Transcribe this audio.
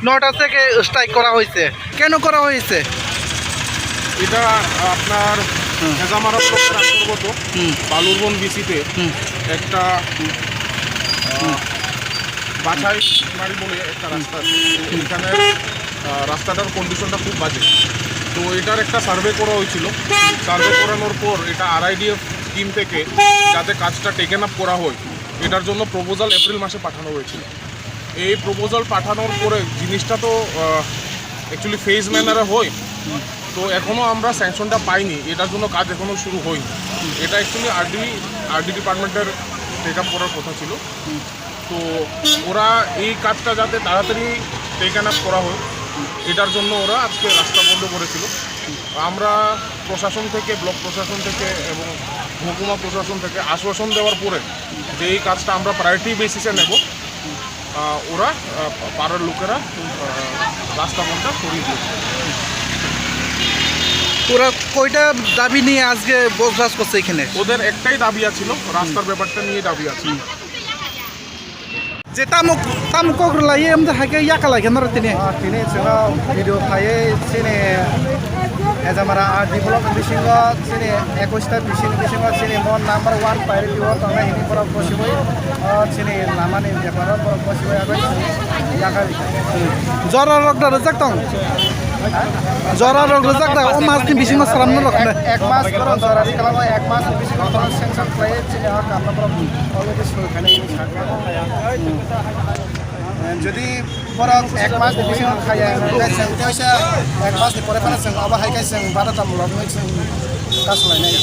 9টা থেকে স্ট্রাইক করা হয়েছে, কেন করা হয়েছে? এটা আপনার হেজামারা ব্লকের অন্তর্গত বালুরবন বিসিতে একটা বাছাই বাড়ি বলে একটা রাস্তা আছে। এখানে রাস্তাটার কন্ডিশনটা খুব বাজে। তো এটার একটা সার্ভে করা হয়েছিল। সার্ভে করানোর পর এটা RIDF টিম থেকে যাতে কাজটা টেকেন আপ করা হয়, এটার জন্য প্রপোজাল এপ্রিল মাসে পাঠানো হয়েছিল। এই প্রপোজাল পাঠানোর পরে জিনিসটা তো অ্যাকচুয়ালি ফেজ ম্যানারে হয়, তো এখনও আমরা স্যাংশনটা পাইনি। এটার জন্য কাজ এখনও শুরু হয়নি। এটা অ্যাকচুয়ালি আরডি ডিপার্টমেন্টের টেক আপ করার কথা ছিল। তো ওরা এই কাজটা যাতে তাড়াতাড়ি টেকেন আপ করা হয়, এটার জন্য ওরা আজকে রাস্তা বন্ধ করেছিল। আমরা প্রশাসন থেকে, ব্লক প্রশাসন থেকে এবং মহকুমা প্রশাসন থেকে আশ্বাসন দেওয়ার পরে যে এই কাজটা আমরা প্রায়োরিটি বেসিসে নেব, ওরা পাড়ার লোকেরা রাস্তা বন্ধটা সরিয়ে দিয়েছে। ওরা কয়টা দাবি নিয়ে আজকে বসবাস করছে এখানে? ওদের একটাই দাবি আছিল, রাস্তার ব্যাপারটা নিয়ে দাবি আছে। যে tamuk lai em da hake yakala kenar tini Kini जोङो भिडिअ फायै सिनि हेजामारा डेभेलप बिसिङाव सिनि 21टा बिसिङाव सिनि मन नाम्बार 1 प्रायोरिटी वर्क थांनाय हिनि फराव बसिबै सिनि लामानि बेफाराव फराव बसिबै आबै याखालि jora rok da rejak tong jora rok rejak da o mas ni bising salam no rokne এক মাস করো জরারি কালামো এক মাস বিসিङाव थांनाय सेंसन फ्लाइ सिनि कामनाफोराव अलरेडि सरखारनि सारखार যদি পর এক মাস বিসিङाव खाया जों तेवसे एक मासनि परे फाना जों अब हायखाय जों बादाता मुलक जों गासलायनाय